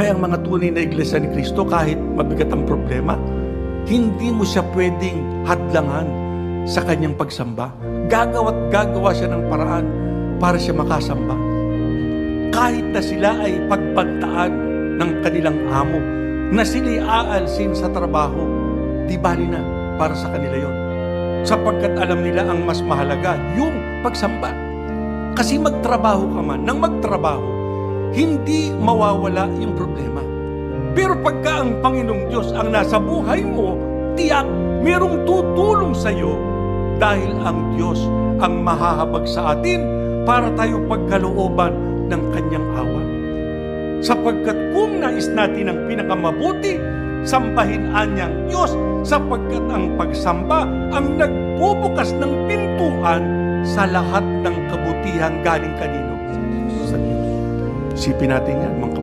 Kaya ang mga tunay na iglesia ni Kristo, kahit mabigat ang problema, hindi mo siya pwedeng hadlangan sa kanyang pagsamba. Gagawa siya ng paraan para siya makasamba. Kahit na sila ay pagbantaan ng kanilang amo, na sila'y aalsin sa trabaho, di bali na para sa kanila yon. Sapagkat alam nila ang mas mahalaga, yung pagsamba. Kasi magtrabaho ka man, nang magtrabaho, hindi mawawala yung problema. Pero pagka ang Panginoong Diyos ang nasa buhay mo, tiyak, merong tutulong sa iyo dahil ang Diyos ang mahahabag sa atin para tayo pagkalooban ng kanyang awa. Sapagkat kung nais natin ang pinakamabuti, sambahin anyang Diyos, sapagkat ang pagsamba ang nagbubukas ng pintuan sa lahat ng kabutihan galing kanino? Sa Diyos. Isipin natin yan, mga